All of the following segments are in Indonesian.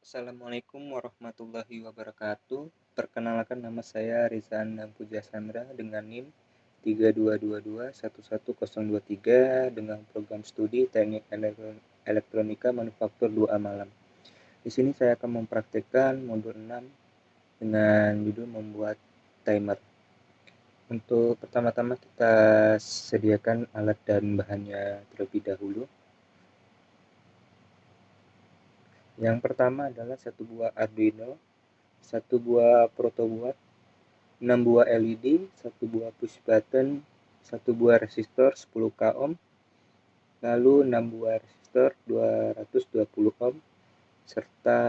Assalamualaikum warahmatullahi wabarakatuh. Perkenalkan, nama saya Rizan Puja Sandra dengan NIM 32221123 dengan program studi Teknik Elektronika Manufaktur 2A Malang. Di sini saya akan mempraktikkan modul 6 dengan judul membuat timer. Untuk pertama-tama kita sediakan alat dan bahannya terlebih dahulu. Yang pertama adalah satu buah Arduino, satu buah protoboard, 6 buah LED, satu buah push button, satu buah resistor 10k ohm, lalu 6 buah resistor 220 ohm, serta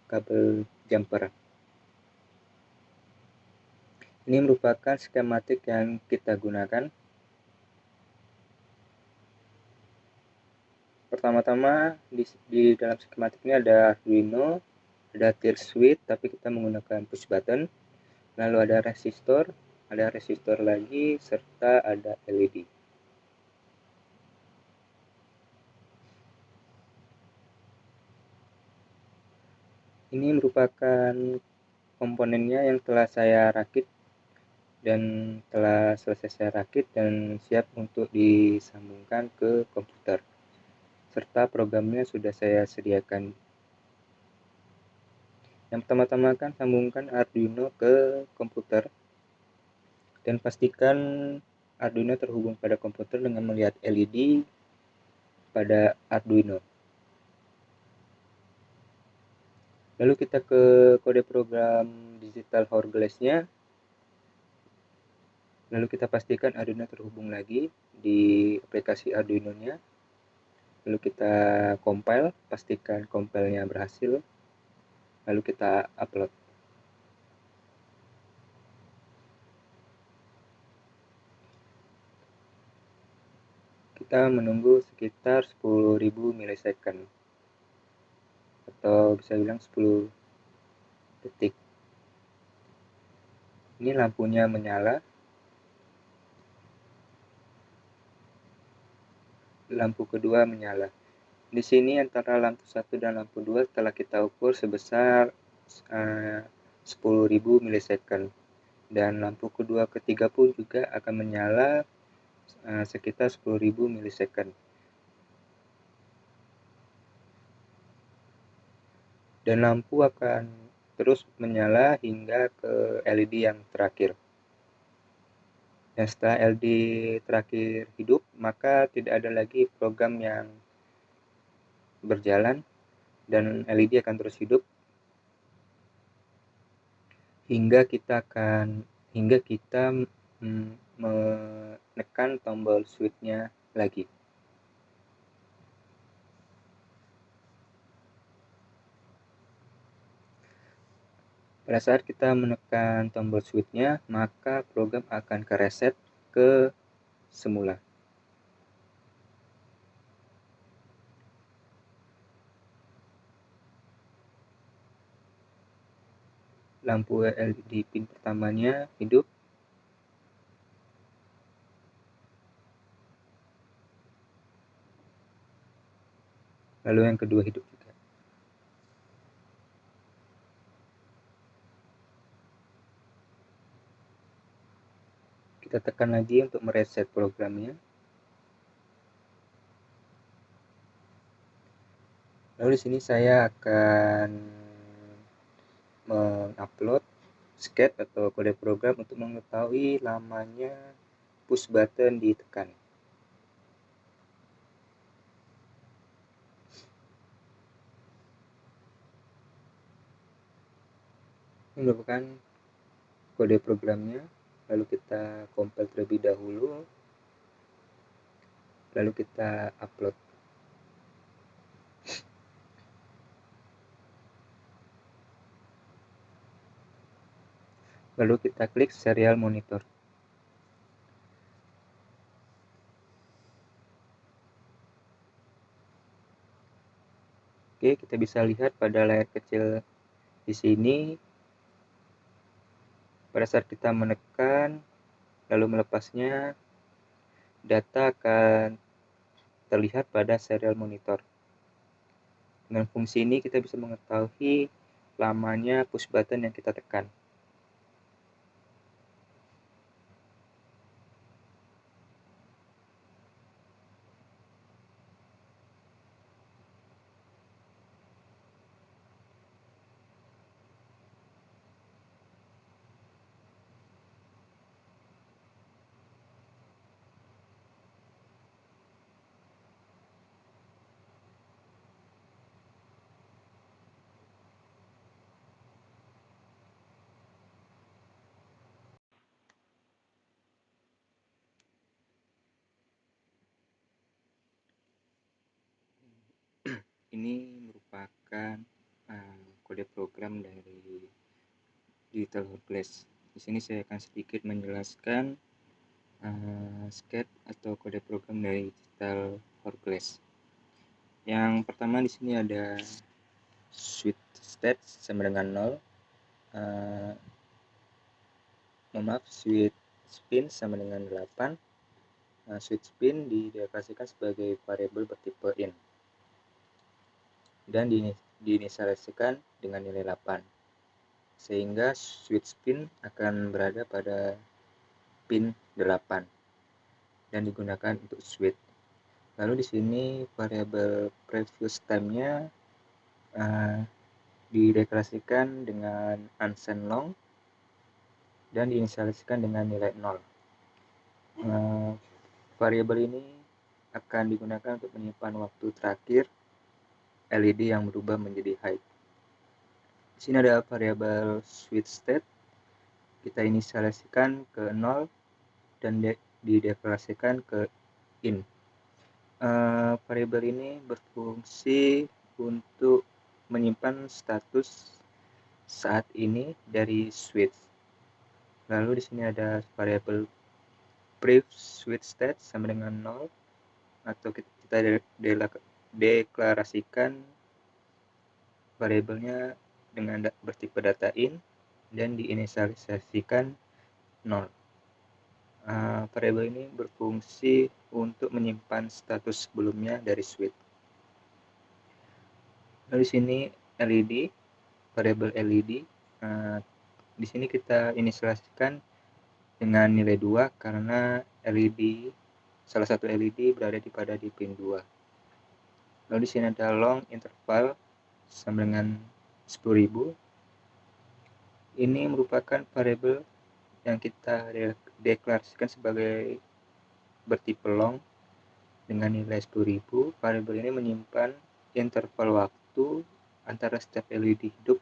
kabel jumper. Ini merupakan skematik yang kita gunakan. Pertama-tama di dalam skematik ini ada Arduino, ada tier switch tapi kita menggunakan push button, lalu ada resistor lagi, serta ada LED. Ini merupakan komponennya yang telah saya rakit dan telah selesai saya rakit dan siap untuk disambungkan ke komputer, serta programnya sudah saya sediakan. Yang pertama-tama kan sambungkan Arduino ke komputer dan pastikan Arduino terhubung pada komputer dengan melihat LED pada Arduino. Lalu kita ke kode program digital hourglass-nya. Lalu kita pastikan Arduino terhubung lagi di aplikasi Arduino-nya. Lalu kita compile, pastikan compile-nya berhasil. Lalu kita upload. Kita menunggu sekitar 10.000 milisecond atau bisa bilang 10 detik. Ini lampunya menyala. Lampu kedua menyala. Di sini antara lampu 1 dan lampu 2 telah kita ukur sebesar 10.000 milisecond. Dan lampu kedua ketiga pun juga akan menyala sekitar 10.000 milisecond. Dan lampu akan terus menyala hingga ke LED yang terakhir. Dan setelah LED terakhir hidup, maka tidak ada lagi program yang berjalan dan LED akan terus hidup hingga kita menekan tombol switch-nya lagi. Pada saat kita menekan tombol switch-nya, maka program akan ke-reset ke semula. Lampu LED pin pertamanya hidup. Lalu yang kedua hidup juga. Kita tekan lagi untuk mereset programnya. Lalu di sini saya akan mengupload sketch atau kode program untuk mengetahui lamanya push button ditekan. Ini merupakan kode programnya. Lalu kita compile terlebih dahulu, lalu kita upload. Lalu kita klik serial monitor. Oke, kita bisa lihat pada layar kecil di sini, pada saat kita menekan lalu melepasnya, data akan terlihat pada serial monitor. Dengan fungsi ini kita bisa mengetahui lamanya push button yang kita tekan. Ini merupakan kode program dari Digital Hot Glass. Di sini saya akan sedikit menjelaskan sketch atau kode program dari Digital Hot Glass. Yang pertama di sini ada switch state sama dengan 0. Switch spin sama dengan 8. Switch spin dideklarasikan sebagai variabel bertipe int dan diinisialisasikan dengan nilai 8, sehingga switch spin akan berada pada pin 8 dan digunakan untuk switch. Lalu di sini variabel previous time-nya dideklarasikan dengan unsigned long dan diinisialisasikan dengan nilai 0. Variabel ini akan digunakan untuk menyimpan waktu terakhir LED yang berubah menjadi high. Di sini ada variabel switch state, kita inisialisasikan ke 0 dan dideklarasikan ke in. Variabel ini berfungsi untuk menyimpan status saat ini dari switch. Lalu di sini ada variabel prev switch state sama dengan 0, atau kita deklarasikan variabelnya dengan bertipe data in dan diinisialisasikan 0. Variabel ini berfungsi untuk menyimpan status sebelumnya dari switch. Lalu di sini LED, variabel LED. Di sini kita inisialisasikan dengan nilai 2 karena LED, salah satu LED berada di pin 2. Lalu di sini ada long interval sama dengan 10.000. Ini merupakan variabel yang kita deklarasikan sebagai bertipe long dengan nilai 10.000. Variabel ini menyimpan interval waktu antara setiap LED hidup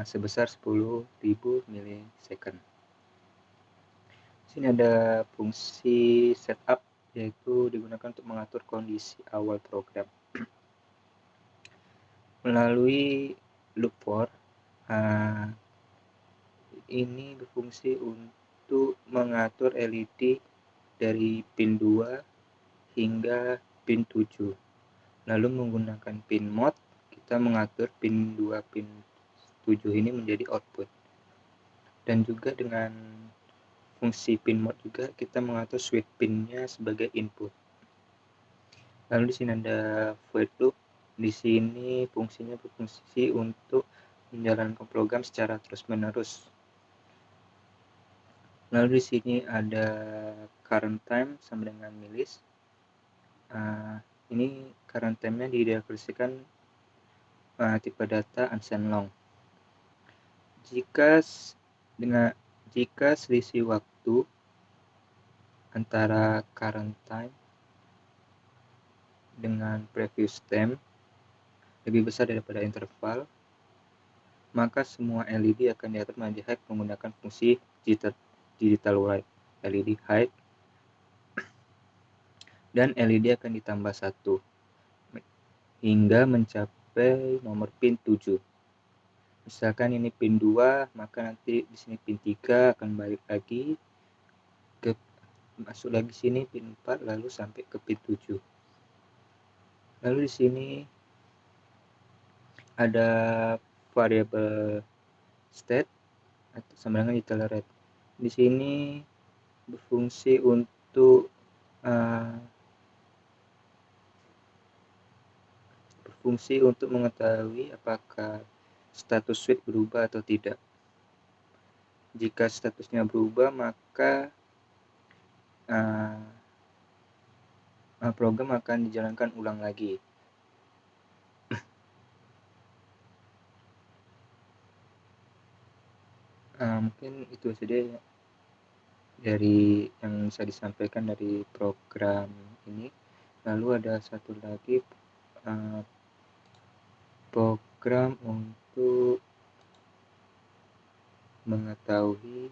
sebesar 10.000 milisecond. Sini ada fungsi setup, yaitu digunakan untuk mengatur kondisi awal program. Melalui loop for, ini berfungsi untuk mengatur LED dari pin 2 hingga pin 7. Lalu menggunakan pin mode, kita mengatur pin 2, pin 7 ini menjadi output. Dan juga dengan fungsi pin mode juga kita mengatur switch pinnya sebagai input. Lalu di sini ada void loop. Di sini fungsinya berfungsi untuk menjalankan program secara terus-menerus. Lalu di sini ada current time sama dengan milis. Ini current time-nya dideklarasikan tipe data unsigned long. Jika selisih waktu antara current time dengan previous time lebih besar daripada interval, maka semua LED akan diatur menjadi high menggunakan fungsi digital white LED high, dan LED akan ditambah 1 hingga mencapai nomor pin 7. Misalkan ini pin 2, maka nanti di sini pin 3 akan balik lagi masuk lagi sini pin 4 lalu sampai ke pin 7. Lalu di sini ada variabel state atau sama dengan digital rate. Di sini berfungsi untuk fungsi untuk mengetahui apakah status switch berubah atau tidak. Jika statusnya berubah, maka program akan dijalankan ulang lagi. Mungkin itu saja dari yang bisa disampaikan dari program ini. Lalu ada satu lagi program untuk mengetahui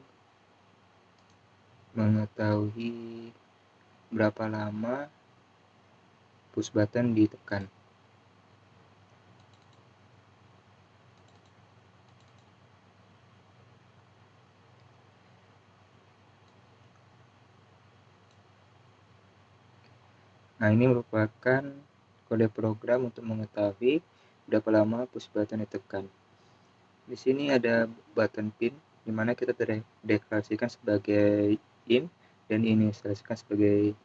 berapa lama push button ditekan. Nah, ini merupakan kode program untuk mengetahui berapa lama push button ditekan. Di sini ada button pin, di mana kita terdeklarasikan sebagai in dan diinisialisasikan sebagai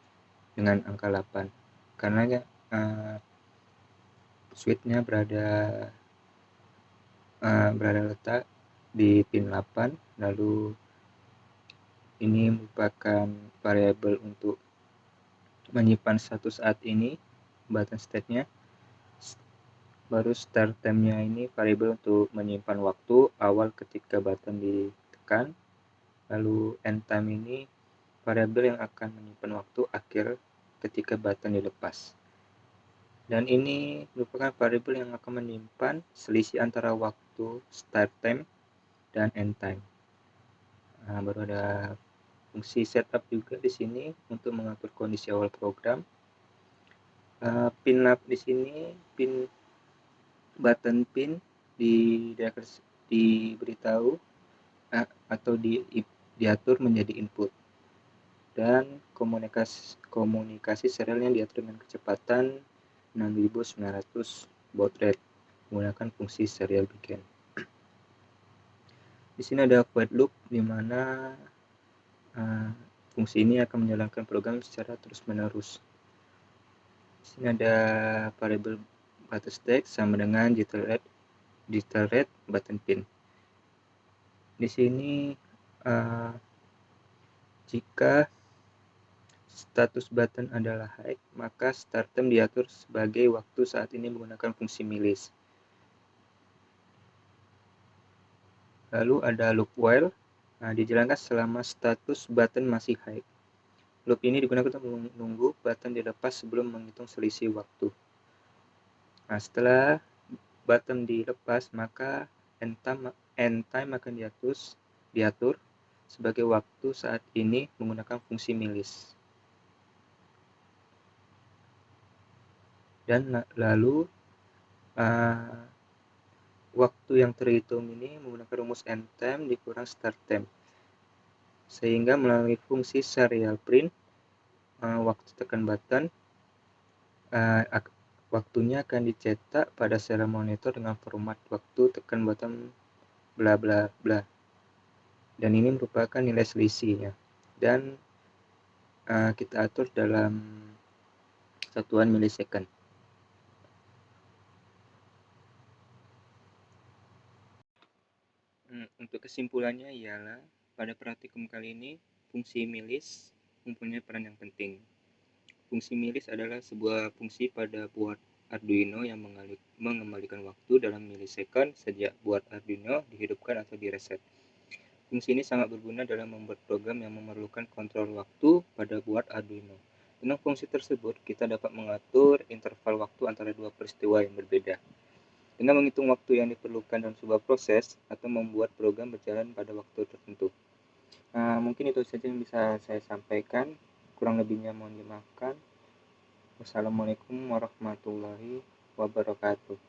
dengan angka 8. Karena switch-nya berada letak di pin 8, lalu ini merupakan variabel untuk menyimpan status saat ini, button state-nya. Baru start time-nya ini variabel untuk menyimpan waktu awal ketika button ditekan. Lalu end time ini variabel yang akan menyimpan waktu akhir ketika button dilepas. Dan ini merupakan variabel yang akan menyimpan selisih antara waktu start time dan end time. Baru ada fungsi setup juga di sini untuk mengatur kondisi awal program. Pin up di sini, button pin diberitahu atau diatur menjadi input, dan komunikasi serialnya diatur dengan kecepatan 6900 baud rate menggunakan fungsi serial begin. Di sini ada void loop, di mana fungsi ini akan menjalankan program secara terus-menerus. Di sini ada variabel button state sama dengan digital rate button pin. Di sini jika status button adalah high, maka start time diatur sebagai waktu saat ini menggunakan fungsi milis. Lalu ada loop while, dijalankan selama status button masih high. Loop ini digunakan untuk menunggu button dilepas sebelum menghitung selisih waktu. Setelah button dilepas, maka end time akan diatur sebagai waktu saat ini menggunakan fungsi milis. Dan lalu waktu yang terhitung ini menggunakan rumus end time dikurang start time, sehingga melalui fungsi serial print waktu tekan button, waktunya akan dicetak pada serial monitor dengan format waktu tekan button bla bla bla, dan ini merupakan nilai selisihnya, dan kita atur dalam satuan milisecond. Untuk kesimpulannya ialah pada praktikum kali ini fungsi milis mempunyai peran yang penting. Fungsi milis adalah sebuah fungsi pada board Arduino yang mengembalikan waktu dalam milisecond sejak board Arduino dihidupkan atau direset. Fungsi ini sangat berguna dalam membuat program yang memerlukan kontrol waktu pada board Arduino. Dengan fungsi tersebut, kita dapat mengatur interval waktu antara dua peristiwa yang berbeda, dengan menghitung waktu yang diperlukan dalam sebuah proses atau membuat program berjalan pada waktu tertentu. Mungkin itu saja yang bisa saya sampaikan. Kurang lebihnya mohon dimaafkan. Wassalamualaikum warahmatullahi wabarakatuh.